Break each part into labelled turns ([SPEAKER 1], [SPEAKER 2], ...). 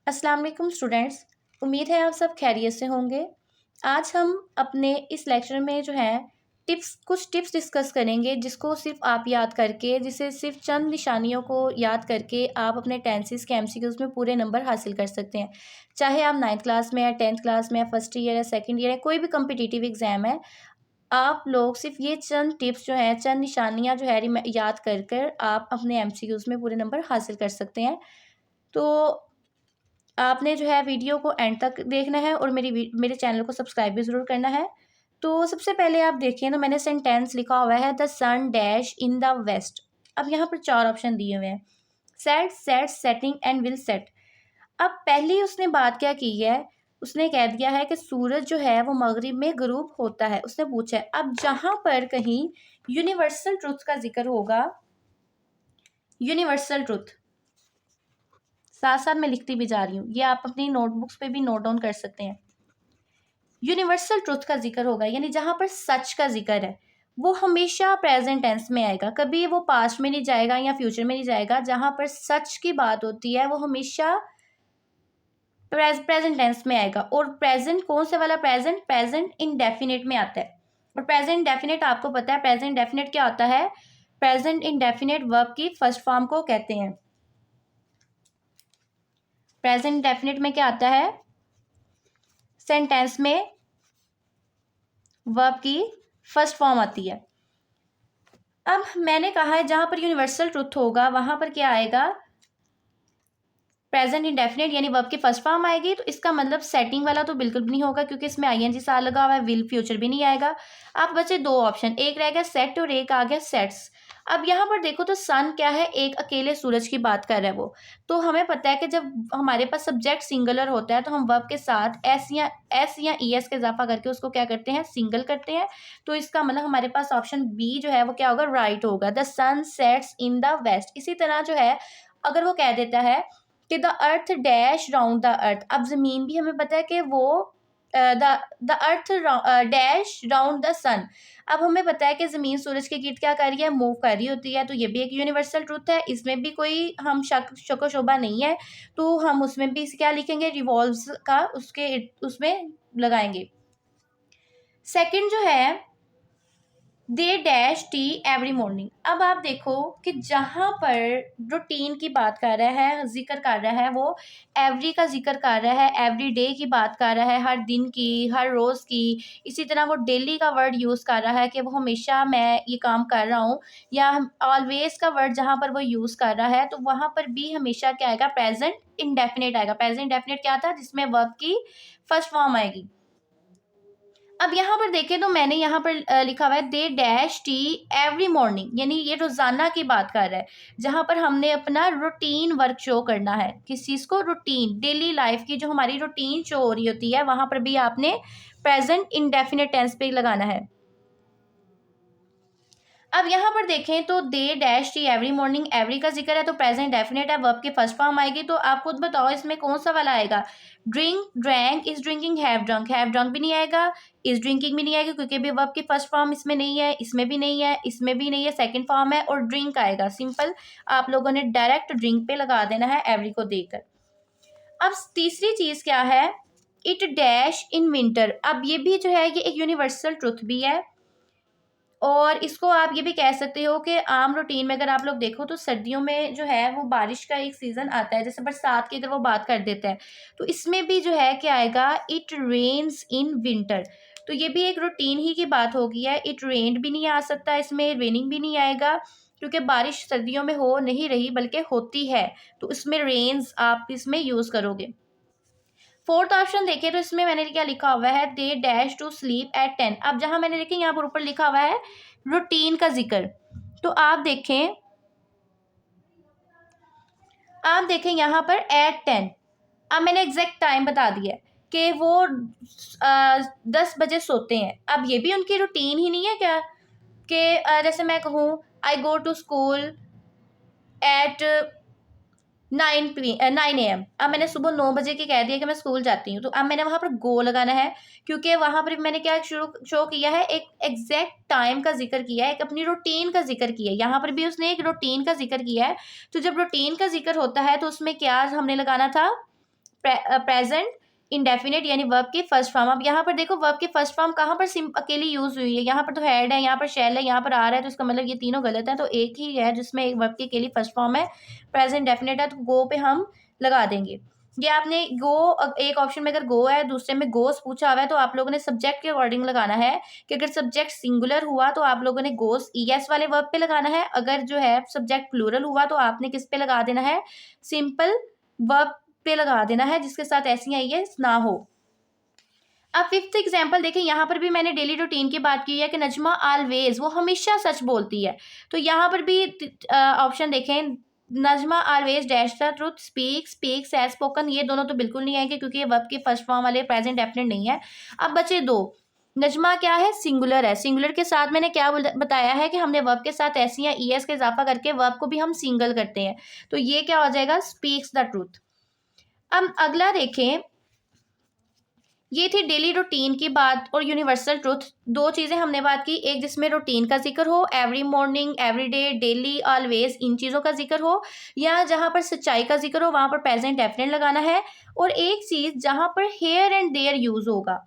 [SPEAKER 1] अस्सलाम वालेकुम स्टूडेंट्स। उम्मीद है आप सब खैरियत से होंगे। आज हम अपने इस लेक्चर में जो है कुछ टिप्स डिस्कस करेंगे जिसको सिर्फ आप याद करके, जिसे सिर्फ चंद निशानियों को याद करके आप अपने टेंसेस के एमसीक्यूज में पूरे नंबर हासिल कर सकते हैं। चाहे आप 9th क्लास में या 10th क्लास में या फर्स्ट ईयर या सेकेंड ईयर या कोई भी कम्पिटिटिव एग्जाम है, आप लोग सिर्फ ये चंद टिप्स जो हैं, चंद निशानियाँ जो है याद कर कर आप अपने एमसीक्यूज में पूरे नंबर हासिल कर सकते हैं। तो आपने जो है वीडियो को एंड तक देखना है और मेरे चैनल को सब्सक्राइब भी ज़रूर करना है। तो सबसे पहले आप देखिए ना, मैंने सेंटेंस लिखा हुआ है the sun dash in the west. अब यहाँ पर 4 ऑप्शन दिए हुए हैं, set, set, setting and will set. अब पहली उसने बात क्या की है, उसने कह दिया है कि सूरज जो है वो मगरिब में गुरूब होता है। उसने पूछा है, अब जहाँ पर कहीं यूनिवर्सल ट्रुथ का जिक्र होगा, यूनिवर्सल ट्रुथ साथ साथ मैं लिखती भी जा रही हूँ, ये आप अपनी नोटबुक्स पे भी नोट डाउन कर सकते हैं। यूनिवर्सल ट्रुथ का जिक्र होगा यानी जहाँ पर सच का जिक्र है वो हमेशा प्रेजेंट टेंस में आएगा, कभी वो पास्ट में नहीं जाएगा या फ्यूचर में नहीं जाएगा। जहाँ पर सच की बात होती है वो हमेशा प्रेजेंट टेंस में आएगा। और प्रेजेंट कौन से वाला प्रेजेंट? प्रेजेंट इंडेफिनिट में आता है। और प्रेजेंट इंडेफिनिट आपको पता है, प्रेजेंट इंडेफिनिट क्या होता है? प्रेजेंट इंडेफिनिट वर्ब की फर्स्ट फॉर्म को कहते हैं। प्रेजेंट इंडेफिनिट में क्या आता है? सेंटेंस में वर्ब की फर्स्ट फॉर्म आती है। अब मैंने कहा है जहां पर यूनिवर्सल ट्रुथ होगा वहां पर क्या आएगा? प्रेजेंट इंडेफिनिट यानी वर्ब की फर्स्ट फॉर्म आएगी। तो इसका मतलब सेटिंग वाला तो बिल्कुल भी नहीं होगा क्योंकि इसमें आईएनजी साल लगा हुआ है, विल फ्यूचर भी नहीं आएगा। अब बचे 2 ऑप्शन, एक रह गया सेट और एक आ गया सेट्स। अब यहाँ पर देखो तो सन क्या है? एक अकेले सूरज की बात कर रहा है वो। तो हमें पता है कि जब हमारे पास सब्जेक्ट सिंगुलर होता है तो हम वर्ब के साथ एस या ईएस के इजाफा करके उसको क्या करते हैं? सिंगल करते हैं। तो इसका मतलब हमारे पास ऑप्शन बी जो है वो क्या होगा? राइट होगा, the sun sets in the west. इसी तरह जो है अगर वो कह देता है कि the earth dash round the earth, अब जमीन भी हमें पता है कि वो the earth dash round the sun. अब हमें पता है कि जमीन सूरज के गिर्द क्या कर रही है? मूव कर रही होती है। तो ये भी एक यूनिवर्सल ट्रुथ है, इसमें भी कोई हम शक व शुबा नहीं है। तो हम उसमें भी क्या लिखेंगे? रिवॉल्व्स का उसके उसमें लगाएंगे। सेकंड जो है they dash T every morning. अब आप देखो कि जहाँ पर रूटीन की बात कर रहा है, जिक्र कर रहा है, वो एवरी का जिक्र कर रहा है, एवरी डे की बात कर रहा है, हर दिन की, हर रोज़ की। इसी तरह वो डेली का वर्ड यूज़ कर रहा है कि वो हमेशा मैं ये काम कर रहा हूँ। या ऑलवेज का वर्ड जहाँ पर वो यूज़ कर रहा है तो वहाँ पर भी हमेशा क्या आएगा? प्रेजेंट इंडेफिनिट आएगा। प्रेजेंट इंडेफिनिट क्या था? जिसमें वर्ब की फर्स्ट फॉर्म आएगी। अब यहाँ पर देखें तो मैंने यहाँ पर लिखा हुआ है they dash T every morning, यानी ये रोजाना की बात कर रहा है जहाँ पर हमने अपना रूटीन वर्क शो करना है। किस चीज़ को? रूटीन, डेली लाइफ की जो हमारी रूटीन शो हो रही होती है वहाँ पर भी आपने प्रेजेंट इंडेफिनिट टेंस पे लगाना है। अब यहाँ पर देखें तो they dash T every morning, every का जिक्र है तो प्रेजेंट डेफिनेट है, वर्ब की फर्स्ट फॉर्म आएगी। तो आप खुद बताओ इसमें कौन सा वाला आएगा? Drink, drank, is drinking, have drunk भी नहीं आएगा, इज ड्रिंकिंग भी नहीं आएगी क्योंकि भी वर्ब की फर्स्ट फॉर्म इसमें नहीं है, इसमें भी नहीं है, इसमें भी नहीं है, सेकंड फॉर्म है। और ड्रिंक आएगा। सिंपल, आप लोगों ने डायरेक्ट ड्रिंक पे लगा देना है एवरी को देकर। अब तीसरी चीज क्या है? It dash in winter. अब ये भी जो है ये एक यूनिवर्सल ट्रुथ भी है और इसको आप ये भी कह सकते हो कि आम रूटीन में अगर आप लोग देखो तो सर्दियों में जो है वो बारिश का एक सीज़न आता है, जैसे बरसात की अगर वो बात कर देते हैं तो इसमें भी जो है क्या आएगा? It rains in winter. तो ये भी एक रूटीन ही की बात हो गई है। इट रेन्ड भी नहीं आ सकता, इसमें रेनिंग भी नहीं आएगा क्योंकि बारिश सर्दियों में हो नहीं रही बल्कि होती है। तो इसमें रेन्स आप इसमें यूज़ करोगे। फोर्थ ऑप्शन देखें तो इसमें मैंने क्या लिखा हुआ है? They dash to sleep at 10। अब जहां मैंने देखें यहाँ पर ऊपर लिखा हुआ है रूटीन का जिक्र, तो आप देखें यहाँ पर एट 10। अब मैंने एग्जैक्ट टाइम बता दिया है कि वो 10 बजे सोते हैं। अब ये भी उनकी रूटीन ही नहीं है क्या? कि जैसे मैं कहूँ I go to school at 9 AM। अब मैंने सुबह 9 बजे की कह दिया कि मैं स्कूल जाती हूँ, तो अब मैंने वहाँ पर गो लगाना है क्योंकि वहाँ पर मैंने क्या शुरू शो किया है? एक एग्जैक्ट टाइम का जिक्र किया है, एक अपनी रूटीन का जिक्र किया है। यहाँ पर भी उसने एक रूटीन का जिक्र किया है। तो जब रूटीन का जिक्र होता है तो उसमें क्या हमने लगाना था? प्रेजेंट इंडेफिनिट यानी वर्ब की फर्स्ट फॉर्म। अब यहाँ पर देखो वर्ब की फर्स्ट फॉर्म कहाँ पर सिम अकेली यूज हुई है, यहाँ पर तो हेड है, यहाँ पर शेल है, यहाँ पर आर है, तो इसका मतलब ये तीनों गलत है। तो एक ही है जिसमें एक वर्ब की अकेली फर्स्ट फॉर्म है, प्रेजेंट डेफिनेट है, तो गो पे हम लगा देंगे। ये आपने गो, एक ऑप्शन में अगर गो है, दूसरे में गोस पूछा हुआ है, तो आप लोगों ने सब्जेक्ट के अकॉर्डिंग लगाना है कि अगर सब्जेक्ट सिंगुलर हुआ तो आप लोगों ने गोस ईएस वाले वर्ब पे लगाना है, अगर जो है सब्जेक्ट प्लूरल हुआ तो आपने किस पे लगा देना है, सिंपल वर्ब पे लगा देना है जिसके साथ ऐसी ईएस ना हो। अब फिफ्थ एग्जाम्पल देखें, यहाँ पर भी मैंने डेली रूटीन की बात की है कि नजमा ऑलवेज, वो हमेशा सच बोलती है। तो यहाँ पर भी ऑप्शन देखें, Najma always dash the truth, speak, speaks, has spoken, ये दोनों तो बिल्कुल नहीं आएंगे क्योंकि ये वर्ब के फर्स्ट फॉर्म वाले प्रेजेंट डेफिनेट नहीं है। अब बचे दो, नजमा क्या है, सिंगुलर है, सिंगुलर के साथ मैंने क्या बताया है कि हमने वर्ब के साथ ऐसी या ईएस का इजाफा करके वर्ब को भी हम सिंगल करते हैं, तो ये क्या हो जाएगा, स्पीक्स द ट्रूथ। अब अगला देखें, ये थी डेली रूटीन की बात और यूनिवर्सल ट्रूथ। दो चीज़ें हमने बात की, एक जिसमें रूटीन का जिक्र हो, every morning, every day, daily, always, इन चीज़ों का जिक्र हो, या जहाँ पर सच्चाई का जिक्र हो वहाँ पर प्रेजेंट डेफिनेट लगाना है। और एक चीज़ जहाँ पर हेयर एंड देयर यूज़ होगा,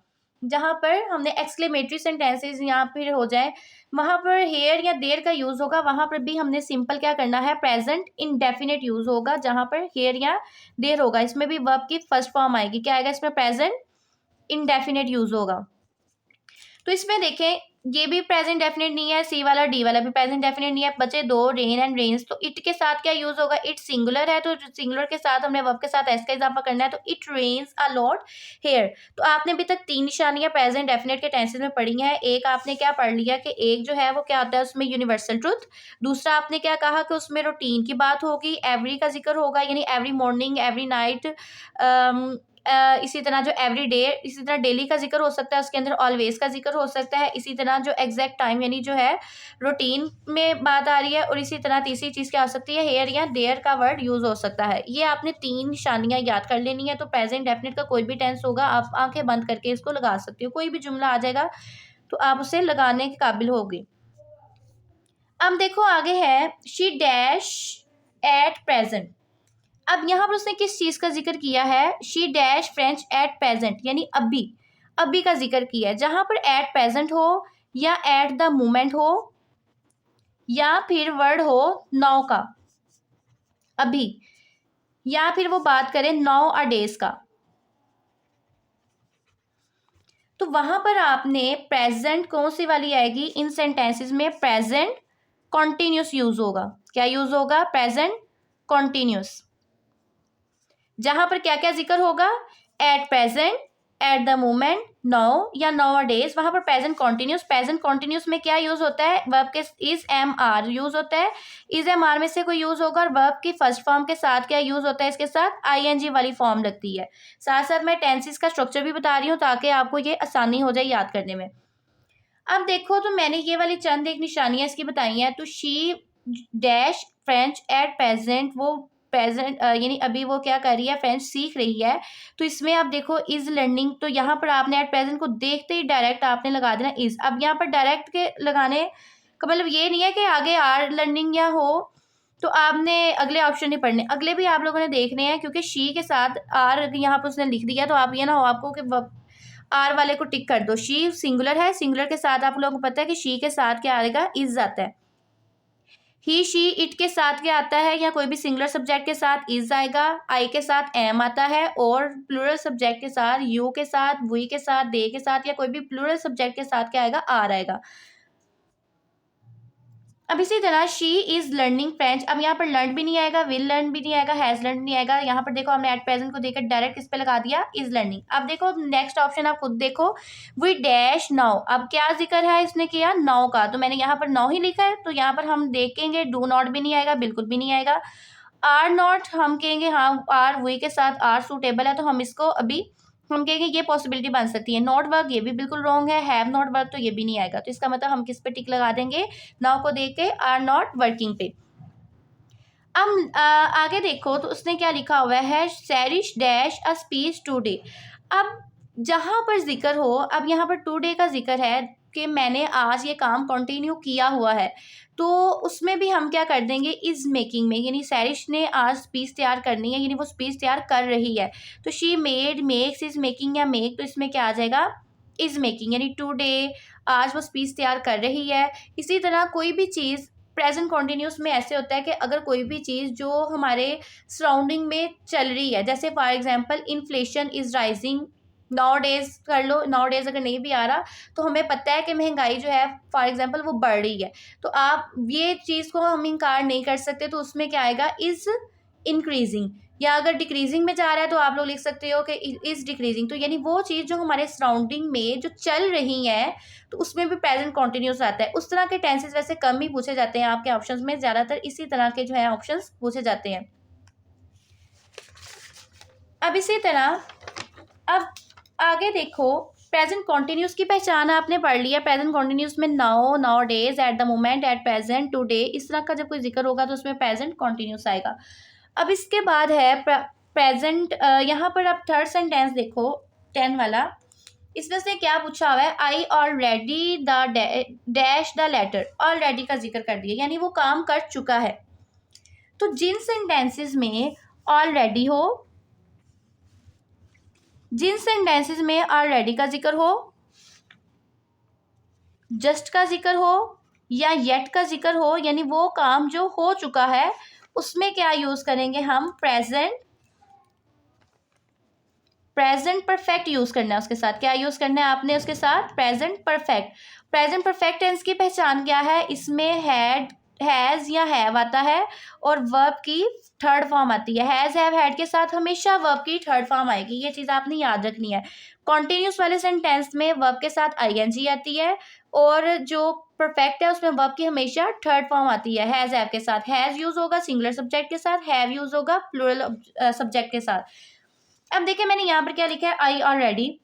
[SPEAKER 1] जहाँ पर हमने एक्सक्लेमेटरी सेंटेंसेज यहाँ पर हो जाए, वहाँ पर हेयर या देयर का यूज़ होगा, वहाँ पर भी हमने सिंपल क्या करना है, प्रेजेंट इंडेफिनिट यूज़ होगा जहाँ पर हेयर या देयर होगा। इसमें भी वर्ब की फर्स्ट फॉर्म आएगी, क्या आएगा इसमें, प्रेजेंट इंडेफिनिट यूज होगा। तो इसमें देखें ये भी प्रेजेंट डेफिनेट नहीं है, सी वाला डी वाला भी प्रेजेंट डेफिनेट नहीं है, बचे दो, रेन एंड रेन्स। तो इट के साथ क्या यूज होगा, इट सिंगुलर है, तो सिंगुलर के साथ हमने वर्ब के साथ एस का इजाफा करना है, तो it rains a lot here. तो आपने अभी तक तीन निशानियां प्रेजेंट डेफिनेट के टेंसेस में पढ़ी हैं। एक आपने क्या पढ़ लिया कि एक जो है वो क्या होता है उसमें यूनिवर्सल ट्रुथ, दूसरा आपने क्या कहा कि उसमें रूटीन की बात होगी, एवरी का जिक्र होगा यानी एवरी मॉर्निंग, एवरी नाइट, इसी तरह जो एवरी डे, इसी तरह डेली का जिक्र हो सकता है, उसके अंदर ऑलवेज का जिक्र हो सकता है, इसी तरह जो एग्जैक्ट टाइम यानी जो है रूटीन में बात आ रही है, और इसी तरह तीसरी चीज़ क्या हो सकती है, हेयर या देयर का वर्ड यूज़ हो सकता है। ये आपने तीन निशानियां याद कर लेनी है। तो प्रेजेंट डेफिनेट का कोई भी टेंस होगा, आप आंखें बंद करके इसको लगा सकते हो, कोई भी जुमला आ जाएगा तो आप उसे लगाने के काबिल होगी। अब देखो आगे है, शी डैश एट प्रेजेंट। अब यहाँ पर उसने किस चीज़ का जिक्र किया है, she dash French at present यानी अभी, अभी का जिक्र किया है। जहाँ पर एट प्रेजेंट हो या एट द मोमेंट हो या फिर वर्ड हो नाउ का, अभी, या फिर वो बात करें नाउ अ डेज का, तो वहां पर आपने प्रेजेंट कौन सी वाली आएगी, इन सेंटेंसेस में प्रेजेंट कॉन्टिन्यूस यूज होगा। क्या यूज होगा, प्रेजेंट कॉन्टिन्यूस। जहां पर क्या क्या जिक्र होगा, at present, at the moment, now या नाउ डेज, वहां पर प्रेजेंट कॉन्टिन्यूस। प्रेजेंट कॉन्टिन्यूस में क्या यूज होता है, वर्ब के इज एम आर यूज होता है, इज एम आर में से कोई यूज होगा, और वर्ब की फर्स्ट फॉर्म के साथ क्या यूज होता है, इसके साथ आईएनजी वाली फॉर्म लगती है। साथ साथ मैं टेंसेस का स्ट्रक्चर भी बता रही हूँ ताकि आपको ये आसानी हो जाए याद करने में। अब देखो तो मैंने ये वाली चंद एक निशानियां इसकी बताई हैं। तो she dash French at present, वो प्रेजेंट यानी अभी वो क्या कर रही है, फ्रेंच सीख रही है। तो इसमें आप देखो इज लर्निंग, तो यहाँ पर आपने एट प्रेजेंट को देखते ही डायरेक्ट आपने लगा देना इज। अब यहाँ पर डायरेक्ट के लगाने का मतलब ये नहीं है कि आगे आर लर्निंग या हो तो आपने अगले ऑप्शन नहीं पढ़ने, अगले भी आप लोगों ने देखने हैं, क्योंकि शी के साथ आर यहाँ पर उसने लिख दिया, तो आप ये ना हो आपको कि आर वाले को टिक कर दो। शी सिंगुलर है, सिंगुलर के साथ आप लोगों को पता है कि शी के साथ क्या आएगा, इज आता है। ही शी इट के साथ क्या आता है, या कोई भी सिंगुलर सब्जेक्ट के साथ इज आएगा, आई के साथ एम आता है, और प्लूरल सब्जेक्ट के साथ यू के साथ, वी के साथ, दे के साथ, या कोई भी प्लूरल सब्जेक्ट के साथ क्या आएगा, आर आएगा। अब इसी तरह शी इज लर्निंग फ्रेंच, अब यहाँ पर लर्न भी नहीं आएगा, विल लर्न भी नहीं आएगा, हैज लर्न नहीं आएगा। यहाँ पर देखो हमने एट प्रेजेंट को देकर डायरेक्ट किस पे लगा दिया, इज लर्निंग। अब देखो नेक्स्ट ऑप्शन आप खुद देखो, वी डैश नाउ, अब क्या जिक्र है इसने किया, नाउ का, तो मैंने यहाँ पर नाउ ही लिखा है, तो यहाँ पर हम देखेंगे डू नॉट भी नहीं आएगा, बिल्कुल भी नहीं आएगा। आर नॉट हम कहेंगे हाँ, आर वी के साथ आर सूटेबल है, तो हम इसको अभी हम कहेंगे ये पॉसिबिलिटी बन सकती है। नॉट वर्क ये भी बिल्कुल रॉन्ग है, हैव नॉट वर्क तो ये भी नहीं आएगा, तो इसका मतलब हम किस पे टिक लगा देंगे, नाउ को देख के आर नॉट वर्किंग पे। अब आगे देखो तो उसने क्या लिखा हुआ है, सैरिश डैश अ स्पीच टुडे। अब जहाँ पर जिक्र हो, अब यहाँ पर टुडे का जिक्र है, कि मैंने आज ये काम कंटिन्यू किया हुआ है, तो उसमें भी हम क्या कर देंगे, इज़ मेकिंग में, यानी सैरिश ने आज स्पीच तैयार करनी है, यानी वो स्पीच तैयार कर रही है, तो she made, makes, is making या मेक, तो इसमें क्या आ जाएगा, इज़ मेकिंग, यानी टुडे, आज वो स्पीच तैयार कर रही है। इसी तरह कोई भी चीज़ प्रेजेंट कॉन्टिन्यूस में ऐसे होता है कि अगर कोई भी चीज़ जो हमारे सराउंडिंग में चल रही है, जैसे for example inflation is rising now days कर लो, नाउ डेज अगर नहीं भी आ रहा तो हमें पता है कि महंगाई जो है फॉर एग्जांपल वो बढ़ रही है, तो आप ये चीज़ को हम इनकार नहीं कर सकते, तो उसमें क्या आएगा, इज़ इंक्रीजिंग। या अगर डिक्रीजिंग में जा रहा है तो आप लोग लिख सकते हो कि इज़ डिक्रीजिंग, तो यानी वो चीज़ जो हमारे सराउंडिंग में जो चल रही है तो उसमें भी प्रेजेंट कॉन्टिन्यूस आता है। उस तरह के टेंसेस वैसे कम ही पूछे जाते हैं आपके ऑप्शंस में, ज़्यादातर इसी तरह के जो है ऑप्शंस पूछे जाते हैं। अब इसी तरह अब आगे देखो, प्रेजेंट कॉन्टिन्यूस की पहचान आपने पढ़ लिया। प्रेजेंट कॉन्टिन्यूस में now, now days, at the moment, at present, today, इस तरह का जब कोई जिक्र होगा तो उसमें प्रेजेंट कॉन्टिन्यूस आएगा। अब इसके बाद है प्रेजेंट, यहाँ पर आप थर्ड सेंटेंस देखो 10 वाला, इसमें से क्या पूछा हुआ है, I already the dash the letter, already का जिक्र कर दिया, यानी वो काम कर चुका है। तो जिन सेंटेंसेस में ऑलरेडी हो, जिन सेंटेंसेस में ऑलरेडी का जिक्र हो, जस्ट का जिक्र हो या येट का जिक्र हो, यानी वो काम जो हो चुका है, उसमें क्या यूज करेंगे हम, प्रेजेंट परफेक्ट यूज करना है उसके साथ। क्या यूज करना है आपने उसके साथ, present perfect. Present perfect tense की पहचान क्या है, इसमें हैड, हैज या हैव आता है और वर्ब की थर्ड फॉर्म आती है। हैज, हैव, हैड के साथ हमेशा वर्ब की थर्ड फॉर्म आएगी, ये चीज़ आपने याद रखनी है। कॉन्टिन्यूस वाले सेंटेंस में वर्ब के साथ आईएनजी आती है और जो परफेक्ट है उसमें वर्ब की हमेशा थर्ड फॉर्म आती है हैज, हैव के साथ। हैज यूज होगा सिंगुलर सब्जेक्ट के साथ, हैव यूज होगा प्लूरल सब्जेक्ट के साथ। अब देखिए मैंने यहाँ पर क्या लिखा है, आई ऑलरेडी,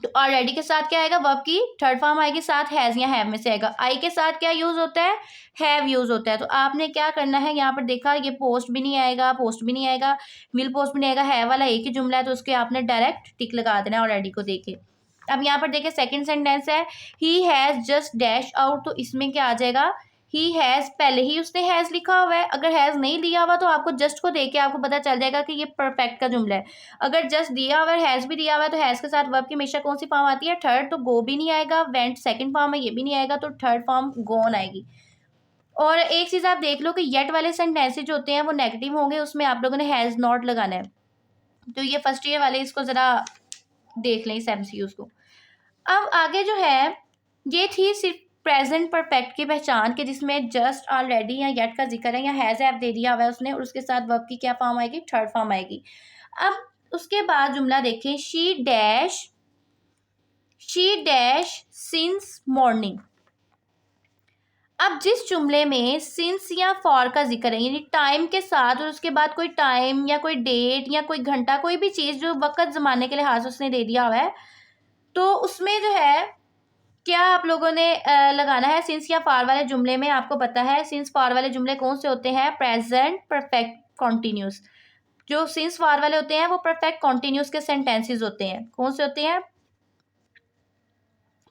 [SPEAKER 1] तो ऑलरेडी के साथ क्या आएगा, वर्ब की थर्ड फॉर्म आएगी, साथ हैज या हैव में से आएगा। आई के साथ क्या यूज होता है, हैव यूज होता है। तो आपने क्या करना है, यहाँ पर देखा ये पोस्ट भी नहीं आएगा, पोस्ट भी नहीं आएगा, विल पोस्ट भी नहीं आएगा, हैव वाला एक ही जुमला है तो उसके आपने डायरेक्ट टिक लगा देना है ऑलरेडी को देके। अब यहाँ पर देखिए सेकंड सेंटेंस है, he has just dash out, तो इसमें क्या आ जाएगा, ही हैज़, पहले ही उसने हैज़ लिखा हुआ है, अगर हैज़ नहीं लिया हुआ तो आपको जस्ट को देख के आपको पता चल जाएगा कि ये परफेक्ट का जुमला है। अगर जस्ट दिया हुआ है, हैज़ भी दिया हुआ है, तो हैज़ के साथ वर्ब की हमेशा कौन सी फॉर्म आती है, थर्ड, तो गो भी नहीं आएगा, वेंट सेकंड फॉर्म है ये भी नहीं आएगा, तो थर्ड फॉर्म गोन आएगी। और एक चीज़ आप देख लो कि येट वाले सेंटेंसेज जो होते हैं वो नेगेटिव होंगे, उसमें आप लोगों ने हैज़ नॉट लगाना है। तो ये फर्स्ट ईयर वाले इसको ज़रा देख लें इस MCQs को। अब आगे जो है, ये थी सिर्फ प्रेजेंट परफेक्ट की पहचान के जिसमें जस्ट, ऑलरेडी या येट का जिक्र है या हैज, हैव दे दिया हुआ है उसने और उसके साथ वर्ब की क्या फॉर्म आएगी, थर्ड फॉर्म आएगी। अब उसके बाद जुमला देखें, शी डैश सिंस मॉर्निंग। अब जिस जुमले में सिंस या फॉर का जिक्र है, यानी टाइम के साथ और उसके बाद कोई टाइम या कोई डेट या कोई घंटा, कोई भी चीज़ जो वक्त ज़माने के लिहाज से उसने दे दिया हुआ है, तो उसमें जो है क्या आप लोगों ने लगाना है, सिंस या फॉर वाले जुमले में आपको पता है सिंस फॉर वाले जुमले कौन से होते हैं, प्रेजेंट परफेक्ट कॉन्टिन्यूस। जो सिंस फॉर वाले होते हैं वो परफेक्ट कॉन्टिन्यूस के सेंटेंसेस होते हैं, कौन से होते हैं,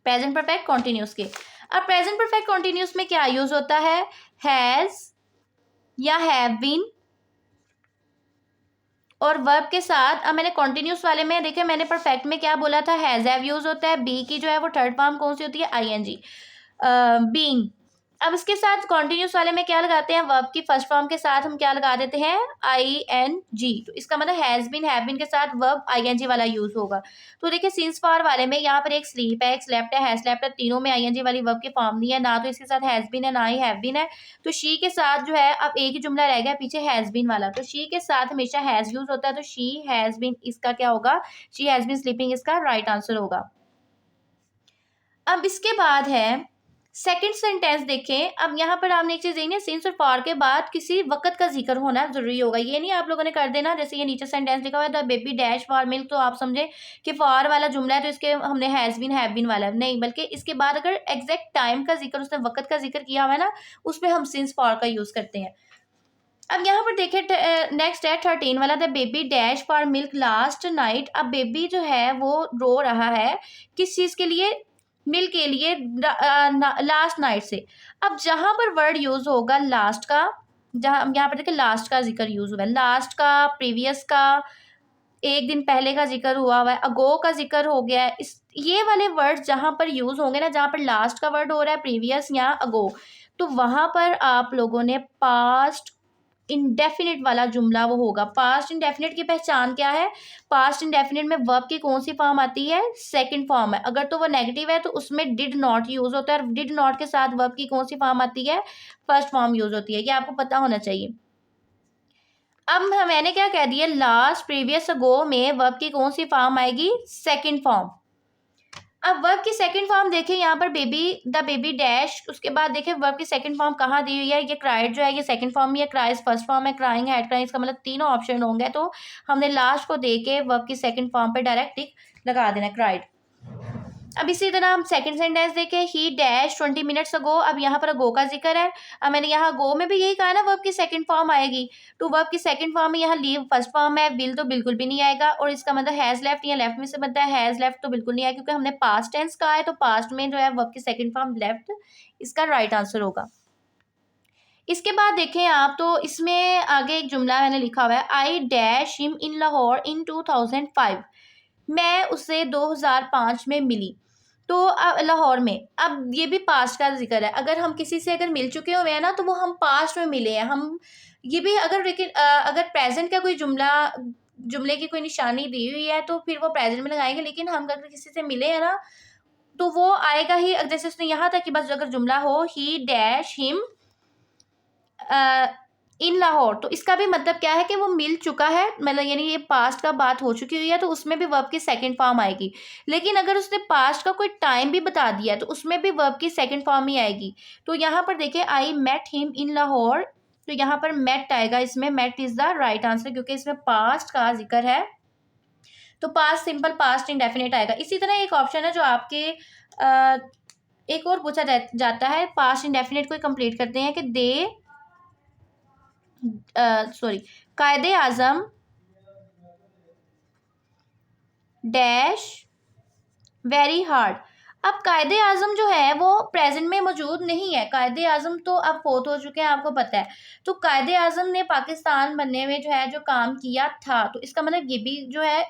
[SPEAKER 1] प्रेजेंट परफेक्ट कॉन्टिन्यूस के। अब प्रेजेंट परफेक्ट कॉन्टिन्यूस में क्या यूज होता है, हैज या हैव बीन और वर्ब के साथ। अब मैंने कॉन्टिन्यूस वाले में देखिए, मैंने परफेक्ट में क्या बोला था, हैज, हैव यूज होता है, बी की जो है वो थर्ड फॉर्म कौन सी होती है, ING, बीइंग। अब इसके साथ कॉन्टिन्यूस वाले में क्या लगाते हैं, वर्ब की फर्स्ट फॉर्म के साथ हम क्या लगा देते हैं, ING, तो इसका मतलब हैज बीन, हैव बीन के साथ वर्ब ING वाला यूज होगा। तो देखिए सिंस फॉर वाले में यहाँ पर एक स्लीप है, एक स्लेप्ट है, हैज स्लेप्ट है, तीनों में ING वाली वर्ब की फॉर्म नहीं है, ना तो इसके साथ हैज बीन है ना ही हैव बीन है। तो शी के साथ जो है अब एक ही जुमला रह गया पीछे हैज बीन वाला, तो शी के साथ हमेशा हैज यूज होता है, तो शी हैज बीन इसका क्या होगा, शी हैज बीन स्लीपिंग इसका राइट आंसर होगा। अब इसके बाद है सेकंड सेंटेंस देखें। अब यहाँ पर आपने एक चीज देखनी है, सिंस और फॉर के बाद किसी वक्त का जिक्र होना जरूरी होगा, ये नहीं आप लोगों ने कर देना जैसे ये नीचे सेंटेंस लिखा हुआ है the baby dash for milk, तो आप समझे कि फॉर वाला जुमला है तो इसके हमने हैज बीन हैव बीन वाला नहीं, बल्कि इसके बाद अगर एग्जैक्ट टाइम का जिक्र, उसने वक्त का जिक्र किया हुआ है ना, उसमें हम सिंस फॉर का यूज करते हैं। अब यहाँ पर देखिए नेक्स्ट है 13 वाला, the baby dash for milk last night. अब बेबी जो है वो रो रहा है किस चीज़ के लिए, मिल के लिए लास्ट नाइट से। अब जहाँ पर वर्ड यूज होगा लास्ट का, जहाँ यहाँ पर देखिए लास्ट का जिक्र यूज हुआ है, लास्ट का, प्रीवियस का, एक दिन पहले का जिक्र हुआ है, अगो का जिक्र हो गया है, इस ये वाले वर्ड जहाँ पर यूज होंगे ना, जहाँ पर लास्ट का वर्ड हो रहा है, प्रीवियस या अगो, तो वहां पर आप लोगों ने पास्ट इंडेफिनिट वाला जुमला वो होगा। पास्ट इंडेफिनिट की पहचान क्या है? पास्ट इंडेफिनिट में वर्ब की कौन सी फॉर्म आती है? सेकंड फॉर्म है। अगर तो वो नेगेटिव है तो उसमें डिड नॉट यूज होता है, और डिड नॉट के साथ वर्ब की कौन सी फॉर्म आती है? फर्स्ट फॉर्म यूज होती है। ये आपको पता होना चाहिए। अब मैंने क्या कह दिया, लास्ट, प्रीवियस, अगो में वर्ब की कौन सी फॉर्म आएगी? Second form. अब वर्ब की सेकंड फॉर्म देखें, यहाँ पर बेबी, द बेबी डैश, उसके बाद देखें वर्ब की सेकंड फॉर्म कहाँ दी हुई है? ये क्राइड जो है ये सेकंड फॉर्म में है, क्राइज फर्स्ट फॉर्म है, क्राइंग है, क्राइंग, इसका मतलब तीनों ऑप्शन होंगे, तो हमने लास्ट को दे के वर्ब की सेकंड फॉर्म पे डायरेक्ट टिक लगा देना, क्राइड। अब इसी तरह हम सेकंड सेंटेंस देखें, ही डैश 20 मिनट्स अगो। अब यहाँ पर अगो का जिक्र है। अब मैंने यहाँ गो में भी यही कहा ना, वर्ब की सेकंड फॉर्म आएगी, तो वर्ब की सेकंड फॉर्म में यहाँ लीव फर्स्ट फॉर्म है, विल तो बिल्कुल भी नहीं आएगा, और इसका मतलब हैज लेफ्ट, या लेफ्ट में से बनता है, हैज लेफ्ट तो बिल्कुल नहीं आएगा, क्योंकि हमने पास्ट टेंस कहा है, तो पास्ट में जो है वर्ब की सेकंड फॉर्म लेफ्ट, इसका राइट आंसर होगा। इसके बाद देखें आप, तो इसमें आगे एक जुमला मैंने लिखा हुआ है, I dash him in Lahore in 2005। मैं उससे 2005 में मिली, तो लाहौर में। अब ये भी पास्ट का जिक्र है। अगर हम किसी से अगर मिल चुके हुए हैं ना, तो वो हम पास्ट में मिले हैं। हम ये भी अगर, लेकिन अगर प्रेजेंट का कोई जुमले की कोई निशानी दी हुई है तो फिर वो प्रेजेंट में लगाएंगे, लेकिन हम अगर किसी से मिले हैं ना, तो वो आएगा ही, जैसे उसने यहाँ तक कि बस अगर जुमला हो, ही डैश हिम इन लाहौर, तो इसका भी मतलब क्या है कि वो मिल चुका है, मतलब यानी ये पास्ट का बात हो चुकी हुई है, तो उसमें भी वर्ब की सेकंड फॉर्म आएगी। लेकिन अगर उसने पास्ट का कोई टाइम भी बता दिया तो उसमें भी वर्ब की सेकंड फॉर्म ही आएगी। तो यहाँ पर देखिए, I met him in Lahore, तो यहाँ पर मेट आएगा, इसमें met is the right answer, क्योंकि इसमें पास्ट का जिक्र है, तो पास्ट सिंपल, पास्ट इंडेफिनिट आएगा। इसी तरह एक ऑप्शन है जो आपके एक और पूछा जाता है, पास्ट इंडेफिनिट को कंप्लीट करते हैं कि दे सॉरी, कायदे आजम डैश वेरी हार्ड। अब कायदे आजम जो है वो प्रेजेंट में मौजूद नहीं है, कायदे आजम तो अब फोत हो चुके हैं, आपको पता है। तो कायदे आजम ने पाकिस्तान बनने में जो है जो काम किया था, तो इसका मतलब ये भी जो है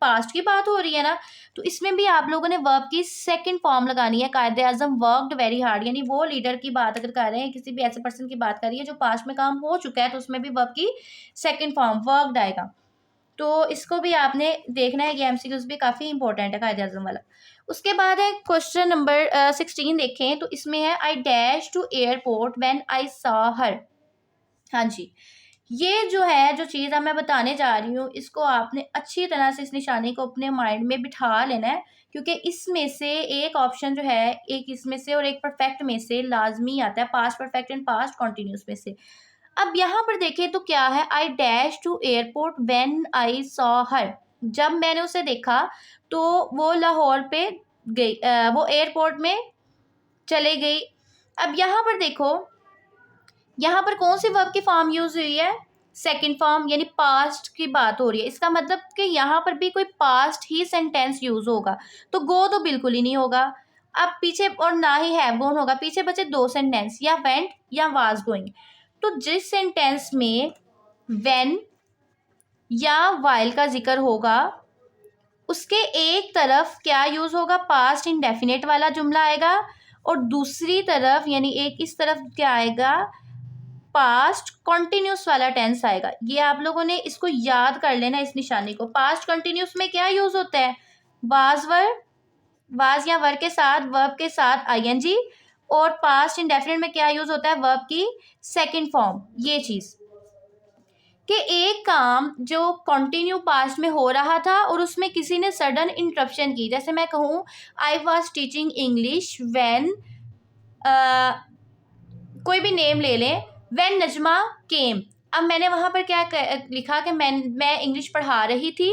[SPEAKER 1] पास्ट की बात हो रही है ना, तो इसमें भी आप लोगों ने वर्ब की सेकंड फॉर्म लगानी है। कायदे आजम वर्कड वेरी हार्ड, यानी वो लीडर की बात अगर कर रहे हैं, किसी भी ऐसे पर्सन की बात कर रही है जो पास्ट में काम हो चुका है, तो उसमें भी वर्ब की सेकंड फॉर्म वर्कड आएगा। तो इसको भी आपने देखना है, ये एमसीक्यूज भी काफ़ी इंपॉर्टेंट है कायदे आजम वाला। उसके बाद है क्वेश्चन नंबर 16 देखें, तो इसमें है, I dash to airport when I saw her. हाँ जी, ये जो है जो चीज़ अब मैं बताने जा रही हूँ, इसको आपने अच्छी तरह से इस निशानी को अपने माइंड में बिठा लेना है, क्योंकि इसमें से एक ऑप्शन जो है, एक इसमें से और एक परफेक्ट में से लाजमी आता है, past perfect and past continuous में से। अब यहाँ पर देखें तो क्या है, I dash to airport when I saw her. जब मैंने उसे देखा तो वो लाहौर पे गई, वो एयरपोर्ट में चले गई। अब यहाँ पर देखो, यहाँ पर कौन सी वर्ब की फॉर्म यूज हुई है? सेकंड फॉर्म, यानी पास्ट की बात हो रही है। इसका मतलब कि यहाँ पर भी कोई पास्ट ही सेंटेंस यूज होगा, तो गो तो बिल्कुल ही नहीं होगा। अब पीछे, और ना ही हैव गॉन होगा, पीछे बचे दो सेंटेंस, या वेंट या वाज गोइंग। तो जिस सेंटेंस में व्हेन या वाइल का जिक्र होगा, उसके एक तरफ क्या यूज होगा? पास्ट इंडेफिनिट वाला जुमला आएगा, और दूसरी तरफ यानी एक इस तरफ क्या आएगा? पास्ट कॉन्टिन्यूस वाला टेंस आएगा। ये आप लोगों ने इसको याद कर लेना, इस निशानी को। पास्ट कॉन्टिन्यूस में क्या यूज होता है? वाज वर, वाज या वर के साथ, वर्ब के साथ आईएनजी, और पास्ट इंडेफिनिट में क्या यूज होता है? वर्ब की सेकंड फॉर्म। ये चीज कि एक काम जो कंटिन्यू पास्ट में हो रहा था और उसमें किसी ने सडन इंटरप्शन की, जैसे मैं कहूँ I was teaching English when, कोई भी नेम ले लें, व्हेन नजमा केम। अब मैंने वहाँ पर क्या लिखा कि मैं इंग्लिश पढ़ा रही थी,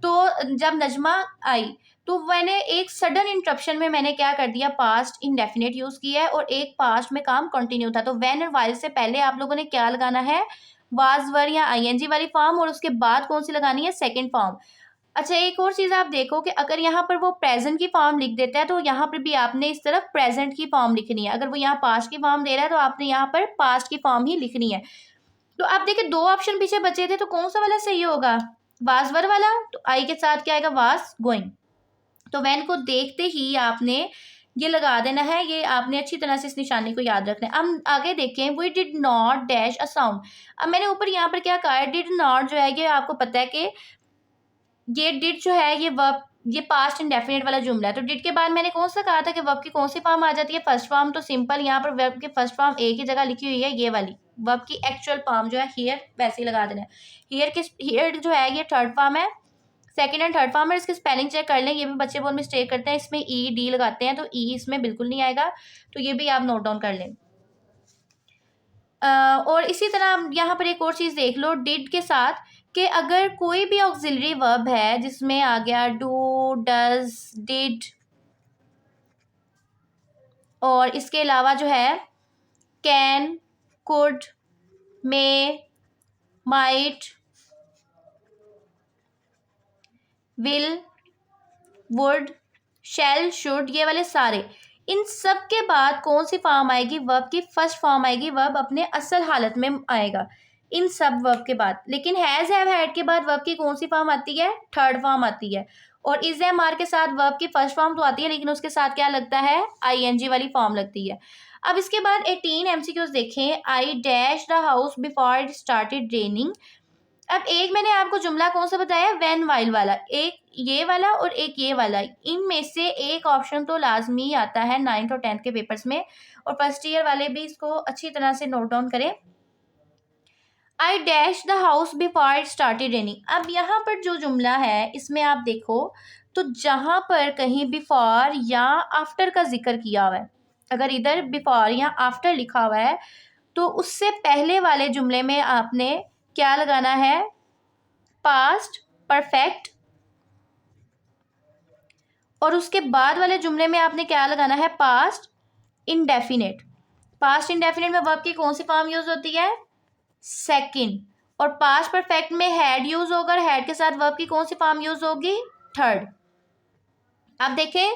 [SPEAKER 1] तो जब नजमा आई, तो मैंने एक सडन इंटरप्शन में मैंने क्या कर दिया? पास्ट इंडेफिनिट यूज किया है, और एक पास्ट में काम कंटिन्यू था। तो व्हेन और वाइल से पहले आप लोगों ने क्या लगाना है? वाज वर या आईएनजी वाली फॉर्म, और उसके बाद कौन सी लगानी है? Second form. अच्छा, एक और चीज़ आप देखो कि अगर यहाँ पर वो प्रेजेंट की फॉर्म लिख देता है तो यहाँ पर भी आपने इस तरफ प्रेजेंट की फॉर्म लिखनी है। अगर वो यहाँ पास्ट की फॉर्म दे रहा है तो आपने यहाँ पर पास्ट की फॉर्म ही लिखनी है। तो आप देखिए 2 ऑप्शन पीछे बचे थे, तो कौन सा वाला सही होगा? वाज़ वर वाला। तो आई के साथ क्या आएगा? Was going. तो व्हेन को देखते ही आपने ये लगा देना है, ये आपने अच्छी तरह से इस निशानी को याद रखना है। हम आगे देखें, we did not dash a sound. अब मैंने ऊपर यहाँ पर क्या कहा है, डिड नॉट जो है ये आपको पता है कि ये डिड जो है ये वर्ब, ये पास्ट इंडेफिनिट वाला जुमला है। तो डिड के बाद मैंने कौन सा कहा था कि वर्ब की कौन सी फॉर्म आ जाती है? First form. तो सिंपल यहाँ पर वर्ब की फर्स्ट फॉर्म एक ही जगह लिखी हुई है, ये वाली। वर्ब की एक्चुअल फॉर्म जो है हियर वैसे ही लगा देना है। हियर जो है ये थर्ड फॉर्म है, सेकंड एंड थर्ड फॉर्म है। इसकी स्पेलिंग चेक कर लें, ये भी बच्चे बहुत मिस्टेक करते हैं, इसमें ई डी लगाते हैं, तो ई इसमें बिल्कुल नहीं आएगा। तो ये भी आप नोट डाउन कर लें। और इसी तरह यहाँ पर एक और चीज़ देख लो डिड के साथ, कि अगर कोई भी ऑक्सिलरी वर्ब है जिसमें आ गया डू, डज, डिड, और इसके अलावा जो है can, could, may, might, will, would, shall, should, ये वाले सारे, इन सब के बाद कौन सी फॉर्म आएगी? वर्ब की फर्स्ट फॉर्म आएगी, वर्ब अपने असल हालत में आएगा इन सब वर्ब के बाद। लेकिन हैज़, हैव, हैड के बाद वर्ब की कौन सी फॉर्म आती है? थर्ड फॉर्म आती है। और इज, एम, आर के साथ वर्ब की फर्स्ट फॉर्म तो आती है, लेकिन उसके साथ क्या लगता है? आईएनजी वाली फॉर्म लगती है। अब इसके बाद 18 एमसीक्यूज देखें। I dash the house before it started raining. अब एक मैंने आपको जुमला कौन सा बताया? व्हेन वाइल वाला, एक ये वाला और एक ये वाला। इनमें से एक ऑप्शन तो लाजमी आता है 9th और 10th के पेपर्स में, और फर्स्ट ईयर वाले भी इसको अच्छी तरह से नोट डाउन करें। I dash the house before it started raining. अब यहाँ पर जो जुमला है इसमें आप देखो, तो जहाँ पर कहीं बिफोर या आफ्टर का जिक्र किया हुआ है, अगर इधर बिफोर या आफ्टर लिखा हुआ है तो उससे पहले वाले जुमले में आपने क्या लगाना है? Past perfect. और उसके बाद वाले जुमले में आपने क्या लगाना है? Past indefinite. पास्ट इंडेफिनिट में वर्ब की कौन सी फॉर्म यूज होती है? सेकंड। और पास्ट परफेक्ट में हैड यूज होगा, हैड के साथ वर्ब की कौन सी फॉर्म यूज होगी? थर्ड। अब देखें,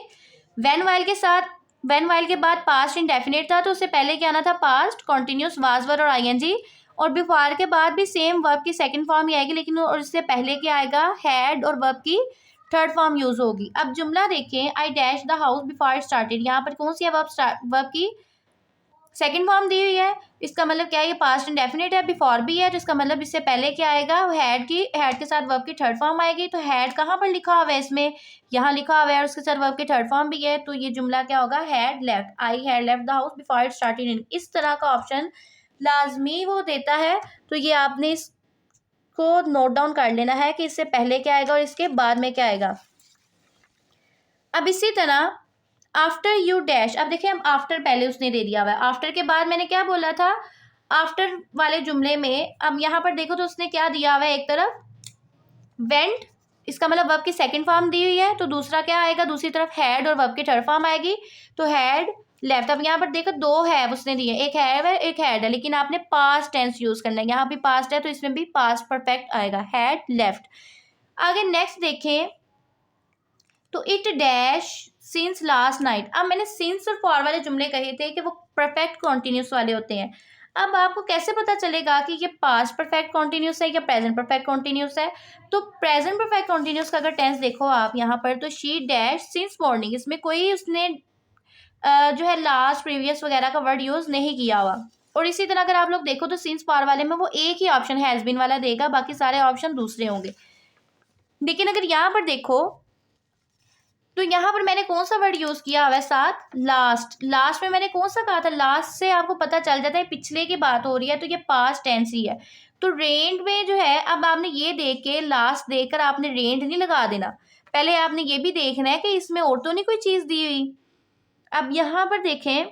[SPEAKER 1] व्हेन वाइल के साथ, व्हेन वाइल के बाद पास्ट इंडेफिनिट था, तो उससे पहले क्या आना था? पास्ट कॉन्टिन्यूस, वाज, वर और आईएनजी। और बिफोर के बाद भी सेम वर्ब की सेकंड फॉर्म ही आएगी, लेकिन और इससे पहले क्या आएगा? हैड, और वर्ब की थर्ड फॉर्म यूज होगी। अब जुमला देखें, I dash the house before started, यहाँ पर कौन सी है वर्ब की सेकंड फॉर्म दी हुई है। इसका मतलब क्या है? ये पास्ट इंडेफिनिट है, बिफोर भी है, तो इसका मतलब इससे पहले क्या आएगा? हैड की, हैड के साथ वर्ब की थर्ड फॉर्म आएगी। तो हैड कहाँ पर लिखा हुआ है? इसमें यहाँ लिखा हुआ है, और उसके साथ वर्ब की थर्ड फॉर्म भी है, तो ये जुमला क्या होगा? Had left, I had left the house before it started. इस तरह का ऑप्शन लाजमी वो देता है, तो ये आपने इसको नोट डाउन कर लेना है कि इससे पहले क्या आएगा और इसके बाद में क्या आएगा। अब इसी तरह आफ्टर यू डैश, अब देखिए हम आफ्टर पहले उसने दे दिया हुआ है, आफ्टर के बाद मैंने क्या बोला था? आफ्टर वाले जुमले में अब यहाँ पर देखो तो उसने क्या दिया हुआ है? एक तरफ वेंट, इसका मतलब वर्ब की सेकंड फॉर्म दी हुई है, तो दूसरा क्या आएगा? दूसरी तरफ हैड और वर्ब की थर्ड फॉर्म आएगी, तो हैड लेफ्ट। अब यहाँ पर देखो दो है उसने दिए, एक है एक हैड है, लेकिन आपने पास्ट टेंस यूज करना है। यहाँ भी पास्ट है तो इसमें भी पास्ट परफेक्ट आएगा, हैड लेफ्ट। आगे नेक्स्ट देखें, तो it dash since last night. अब मैंने सिंस और फॉर वाले जुमले कहे थे कि वो परफेक्ट कॉन्टिन्यूस वाले होते हैं। अब आपको कैसे पता चलेगा कि ये पास्ट परफेक्ट कॉन्टिन्यूस है या प्रेजेंट परफेक्ट कॉन्टिन्यूस है? तो प्रेजेंट परफेक्ट कॉन्टिन्यूस का अगर टेंस देखो आप यहाँ पर, तो शी डैश सिंस मॉर्निंग, इसमें कोई उसने जो है लास्ट, प्रीवियस वगैरह का वर्ड यूज नहीं किया हुआ। और इसी तरह अगर आप लोग देखो तो सिंस फॉर वाले में वो एक ही ऑप्शन हैज बीन वाला देगा, बाकी सारे ऑप्शन दूसरे होंगे। लेकिन अगर यहाँ पर देखो तो यहाँ पर मैंने कौन सा वर्ड यूज किया हुआ है? साथ लास्ट। लास्ट में मैंने कौन सा कहा था? लास्ट से आपको पता चल जाता है पिछले की बात हो रही है, तो ये पास्ट टेंस ही है। तो रेंट में जो है, अब आपने ये देख के लास्ट देखकर आपने रेंट नहीं लगा देना, पहले आपने ये भी देखना है कि इसमें और तो नहीं कोई चीज दी हुई। अब यहाँ पर देखें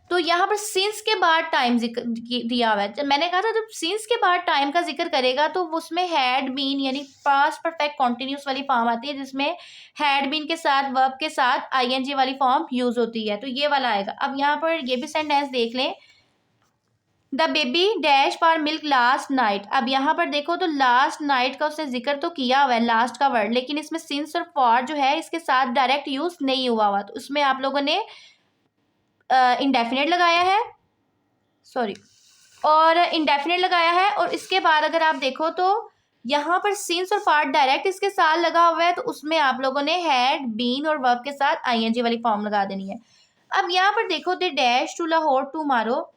[SPEAKER 1] तो यहाँ पर सिंस के बाद टाइम दिया हुआ है। जब मैंने कहा था जब सिंस के बाद टाइम का जिक्र करेगा तो उसमें हैड बीन यानी पास्ट परफेक्ट कॉन्टिन्यूस वाली फॉर्म आती है, जिसमें हैड बीन के साथ वर्ब के साथ आईएनजी वाली फॉर्म यूज होती है, तो ये वाला आएगा। अब यहाँ पर ये भी सेंटेंस देख लें, the baby dash for milk last night. अब यहाँ पर देखो तो लास्ट नाइट का उसने जिक्र तो किया हुआ है, लास्ट का वर्ड, लेकिन इसमें सिंस और फॉर जो है इसके साथ डायरेक्ट यूज नहीं हुआ हुआ, तो उसमें आप लोगों ने इंडेफिनेट लगाया है, सॉरी, और इंडेफिनेट लगाया है। और इसके बाद अगर आप देखो तो यहाँ पर सिंस और फॉर डायरेक्ट इसके साथ लगा हुआ है, तो उसमें आप लोगों ने हैड, बीन और वर्ब के साथ आईएनजी वाली फॉर्म लगा देनी है। अब यहाँ पर देखो they dash to Lahore tomorrow,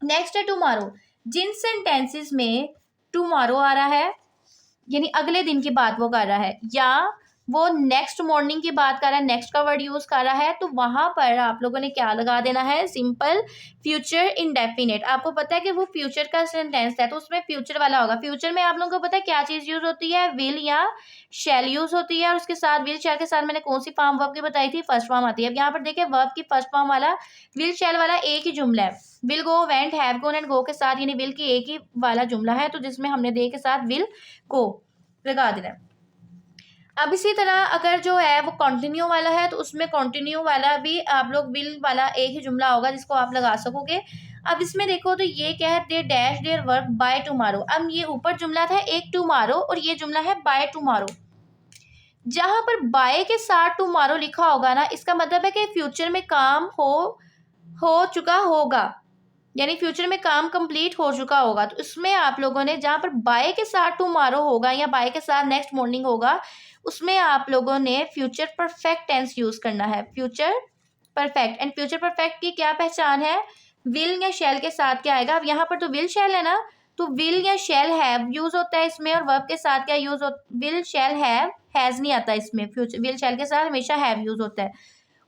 [SPEAKER 1] next है टुमारो। जिन सेंटेंसेस में टुमारो आ रहा है यानी अगले दिन की बात वो कर रहा है, या वो नेक्स्ट मॉर्निंग की बात कर रहा है, नेक्स्ट का वर्ड यूज कर रहा है, तो वहां पर आप लोगों ने क्या लगा देना है, सिंपल फ्यूचर इंडेफिनेट। आपको पता है कि वो फ्यूचर का सेंटेंस है तो उसमें फ्यूचर वाला होगा। फ्यूचर में आप लोगों को पता है क्या चीज यूज होती है, विल या शैल यूज होती है, और उसके साथ विल शैल के साथ मैंने कौन सी फॉर्म वर्ब की बताई थी, फर्स्ट फॉर्म आती है। अब यहाँ पर देखिए वर्ब की फर्स्ट फॉर्म वाला विल शैल वाला एक ही जुमला है, will go went have gone and go के साथ, यानी विल की एक ही वाला जुमला है, तो जिसमें हमने दे के साथ विल गो लगा देना है। अब इसी तरह अगर जो है वो कंटिन्यू वाला है तो उसमें कंटिन्यू वाला भी आप लोग विल वाला एक ही जुमला होगा जिसको आप लगा सकोगे। अब इसमें देखो तो ये क्या है, they dash their work by tomorrow. अब ये ऊपर जुमला था एक टुमारो और ये जुमला है बाय टुमारो। जहां पर बाय के साथ टुमारो लिखा होगा ना, इसका मतलब है कि फ्यूचर में काम हो चुका होगा, यानी फ्यूचर में काम कंप्लीट हो चुका होगा। तो इसमें आप लोगों ने जहाँ पर बाय के साथ टुमारो होगा या बाय के साथ नेक्स्ट मॉर्निंग होगा, उसमें आप लोगों ने फ्यूचर परफेक्ट टेंस यूज करना है, future perfect. And future perfect की क्या पहचान है, विल या शैल के साथ क्या आएगा। अब यहाँ पर तो विल शैल है ना, तो विल या शैल हैव यूज होता है इसमें, और वर्ब के साथ क्या यूज होता, विल शैल हैव, हैज नहीं आता इसमें। फ्यूचर विल शैल के साथ हमेशा हैव यूज होता है,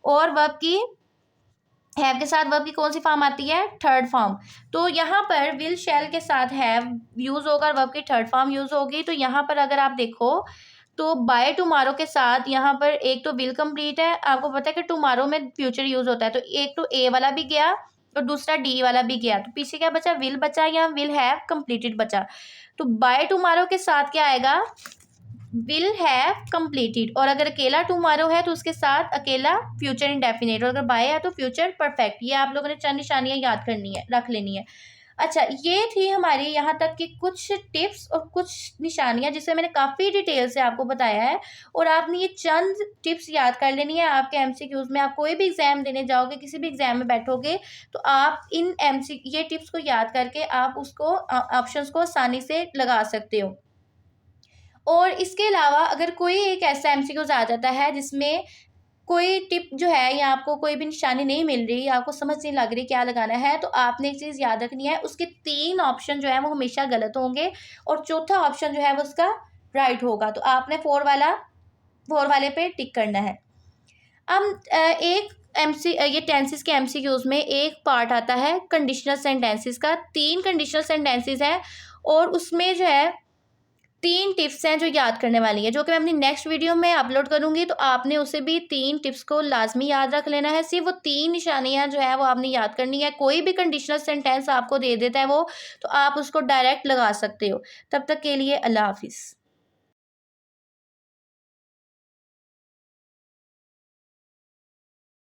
[SPEAKER 1] और वर्ब की हैव के साथ वर्ब की कौन सी फॉर्म आती है, थर्ड फॉर्म। तो यहाँ पर विल शैल के साथ हैव यूज होगा, वर्ब की थर्ड फॉर्म यूज होगी। तो यहाँ पर अगर आप देखो तो बाय टुमारो के साथ यहाँ पर एक तो विल कंप्लीट है, आपको पता है कि टुमारो में फ्यूचर यूज होता है, तो एक तो ए वाला भी गया और दूसरा डी वाला भी गया, तो पीछे क्या बचा, विल बचा या विल हैव कंप्लीटेड बचा। तो बाय टुमारो के साथ क्या आएगा, विल हैव कंप्लीटेड, और अगर अकेला टुमारो है तो उसके साथ अकेला फ्यूचर इंडेफिनेट, और अगर बाय है तो फ्यूचर परफेक्ट। ये आप लोगों ने चंद निशानियां याद करनी है, रख लेनी है। अच्छा, ये थी हमारी यहाँ तक की कुछ टिप्स और कुछ निशानियां जिसे मैंने काफ़ी डिटेल से आपको बताया है, और आपने ये चंद टिप्स याद कर लेनी है। आपके एमसीक्यूज में आप कोई भी एग्जाम देने जाओगे, किसी भी एग्जाम में बैठोगे, तो आप इन ये टिप्स को याद करके आप उसको ऑप्शंस को आसानी से लगा सकते हो। और इसके अलावा अगर कोई एक ऐसा एमसीक्यूज आ जाता है जिसमें कोई टिप जो है या आपको कोई भी निशानी नहीं मिल रही, आपको समझ नहीं लग रही क्या लगाना है, तो आपने एक चीज़ याद रखनी है, उसके 3 ऑप्शन जो है वो हमेशा गलत होंगे और चौथा ऑप्शन जो है वो उसका राइट होगा। तो आपने 4 वाले पे टिक करना है। अब एक ये टेंसेस के एमसीक्यूज में एक पार्ट आता है कंडीशनल सेंटेंसेस का। 3 कंडीशनल सेंटेंसेस हैं और उसमें जो है 3 टिप्स हैं जो याद करने वाली है, जो कि मैं अपनी नेक्स्ट वीडियो में अपलोड करूंगी। तो आपने उसे भी 3 टिप्स को लाजमी याद रख लेना है। सिर्फ वो 3 निशानियां जो है वो आपने याद करनी है। कोई भी कंडीशनल सेंटेंस आपको दे देता है वो, तो आप उसको डायरेक्ट लगा सकते हो। तब तक के लिए अल्लाह हाफिज़।